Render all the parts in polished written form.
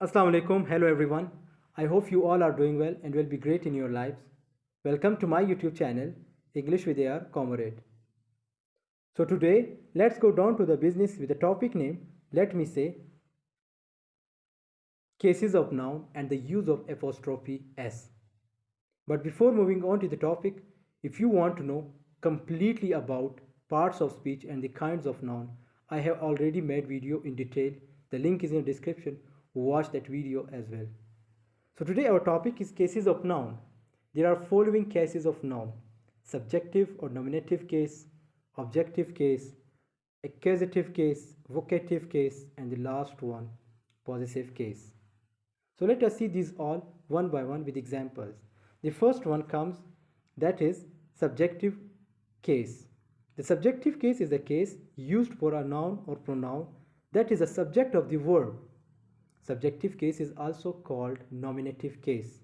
Assalamu alaikum. Hello everyone. I hope you all are doing well and will be great in your lives. Welcome to my YouTube channel, English with AR Comrade. So today, let's go down to the business with the topic name, let me say, cases of noun and the use of apostrophe S. But before moving on to the topic, if you want to know completely about parts of speech and the kinds of noun, I have already made video in detail. The link is in the description. Watch that video as well. So today our topic is cases of noun. There are following cases of noun: subjective or nominative case, objective case, accusative case, vocative case, and the last one, possessive case. So let us see these all one by one with examples. The first one comes, that is subjective case. The subjective case is a case used for a noun or pronoun that is a subject of the verb. Subjective case is also called nominative case.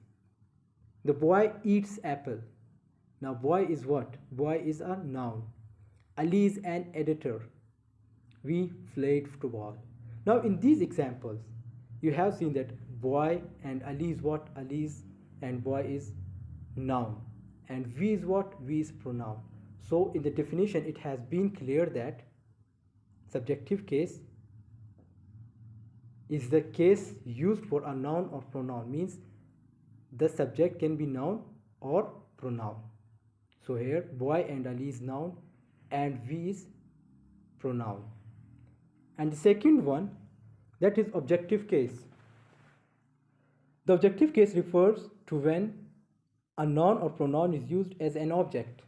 The boy eats apple. Now boy is what? Boy is a noun. Ali is an editor. We played football. Now in these examples, you have seen that boy and Ali is what? Ali is and boy is noun. And we is what? We is pronoun. So in the definition, it has been clear that subjective case is the case used for a noun or pronoun, means the subject can be noun or pronoun. So here boy and Ali is noun and we is pronoun. And the second one, that is objective case. The objective case refers to when a noun or pronoun is used as an object,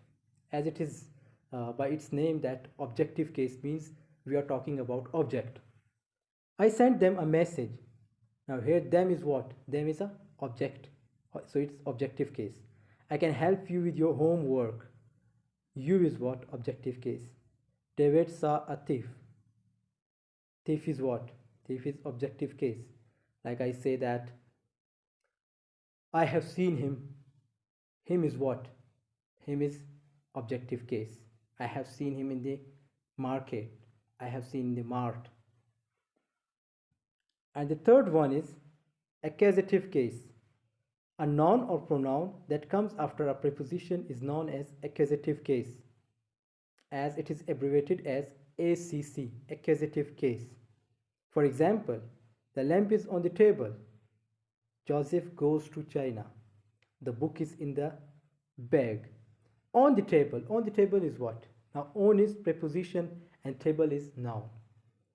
as it is by its name, that objective case means we are talking about object. I sent them a message. Now here them is what? Them is a object. So it's objective case. I can help you with your homework. You is what? Objective case. David saw a thief. Thief is what? Thief is objective case. Like I say that I have seen him. Him is what? Him is objective case. I have seen him in the market. I have seen in the mart. And the third one is accusative case. A noun or pronoun that comes after a preposition is known as accusative case, as it is abbreviated as ACC, accusative case. For example, the lamp is on the table. Joseph goes to China. The book is in the bag. On the table. On the table is what? Now on is preposition and table is noun.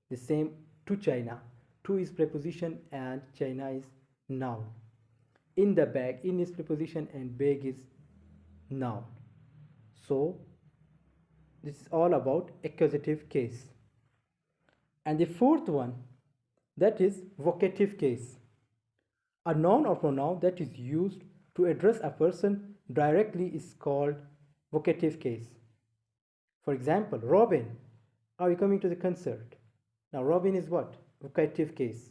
The same to China. To is preposition and China is noun. In the bag, in is preposition and bag is noun. So this is all about accusative case. And the fourth one, that is vocative case. A noun or pronoun that is used to address a person directly is called vocative case. For example, Robin, are you coming to the concert? Now Robin is what? Vocative case.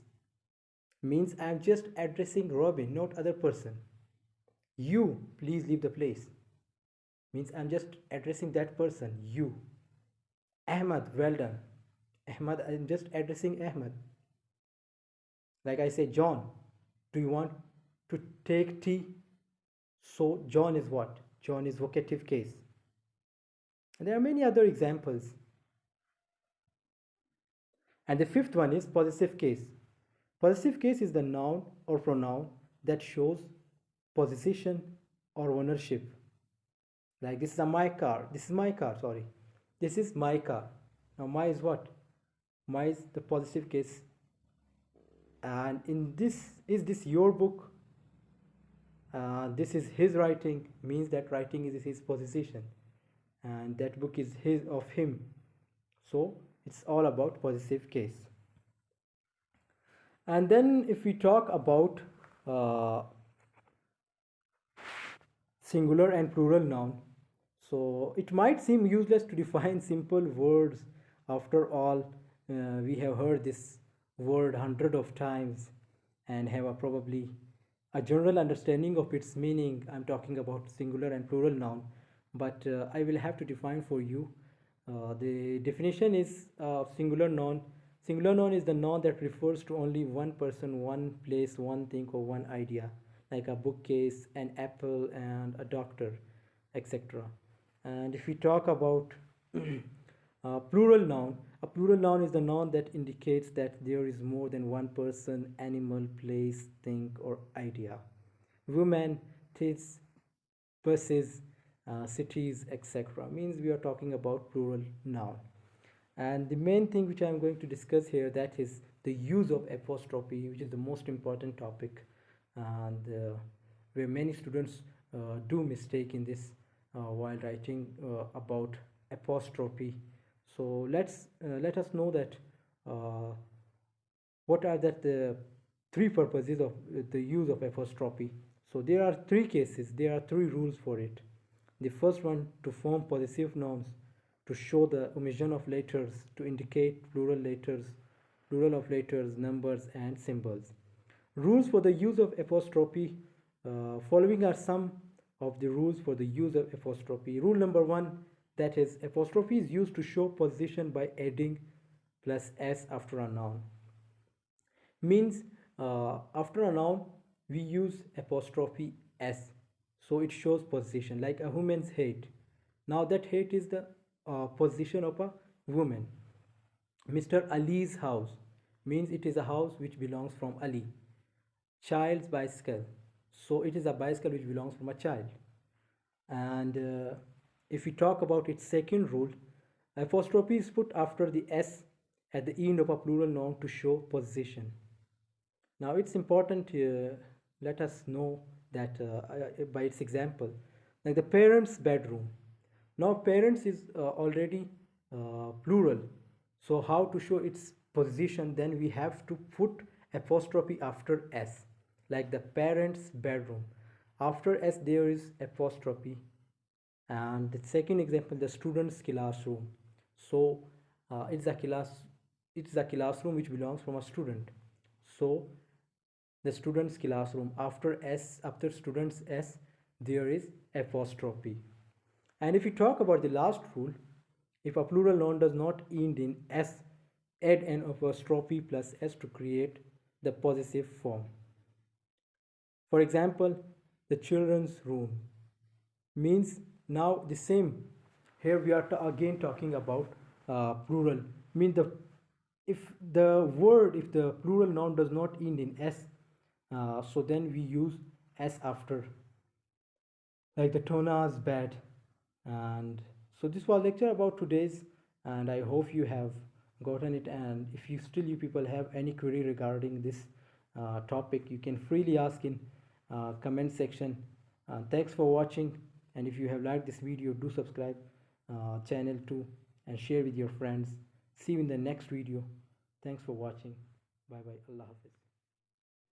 Means I am just addressing Robin, not other person. You, please leave the place. Means I am just addressing that person, you. Ahmad, well done. Ahmad, I am just addressing Ahmad. Like I say, John, do you want to take tea? So John is what? John is vocative case. And there are many other examples. And the fifth one is possessive case. Possessive case is the noun or pronoun that shows possession or ownership. Like this is my car. This is my car, sorry. This is my car. Now my is what? My is the possessive case. And in this, is this your book? This is his writing, means that writing is his possession. And that book is his, of him. So it's all about possessive case. And then if we talk about singular and plural noun, so it might seem useless to define simple words. After all, we have heard this word hundred of times and have probably a general understanding of its meaning. I'm talking about singular and plural noun, but I will have to define for you. The definition is singular noun Singular noun is the noun that refers to only one person, one place, one thing, or one idea, like a bookcase, an apple, and a doctor, etc. And if we talk about plural noun, a plural noun is the noun that indicates that there is more than one person, animal, place, thing, or idea. Women, things, buses, cities, etc. Means we are talking about plural noun. And the main thing which I am going to discuss here, that is the use of apostrophe, which is the most important topic, and where many students do mistake in this while writing about apostrophe. So let us know that what are the three purposes of the use of apostrophe. So there are three cases, there are three rules for it. The first one, to form possessive nouns, to show the omission of letters, to indicate plural of letters, numbers, and symbols. Rules for the use of apostrophe. Following are some of the rules for the use of apostrophe. Rule number one, that is, apostrophe is used to show position by adding plus s after a noun. Means after a noun we use apostrophe s, so it shows position, like a woman's head. Now that head is the position of a woman. Mr. Ali's house means it is a house which belongs from Ali. Child's bicycle, so it is a bicycle which belongs from a child. And if we talk about its second rule, apostrophe is put after the s at the end of a plural noun to show position. Now it's important, let us know that by its example, like the parents' bedroom. Now parents is already plural, so how to show its position? Then we have to put apostrophe after s, like the parents' bedroom. After s there is apostrophe. And the second example, the student's classroom. So it's a classroom which belongs from a student. So the student's classroom, after student's s there is apostrophe. And if we talk about the last rule, if a plural noun does not end in s, add an apostrophe plus s to create the possessive form. For example, the children's room means, now the same, here we are again talking about plural. Mean if the plural noun does not end in s, so then we use s after, like the Tona's bed. And so this was lecture about today's, and I hope you have gotten it. And if you people have any query regarding this topic, you can freely ask in comment section. Thanks for watching, and if you have liked this video, do subscribe channel too and share with your friends. See you in the next video. Thanks for watching. Bye bye. Allah Hafiz.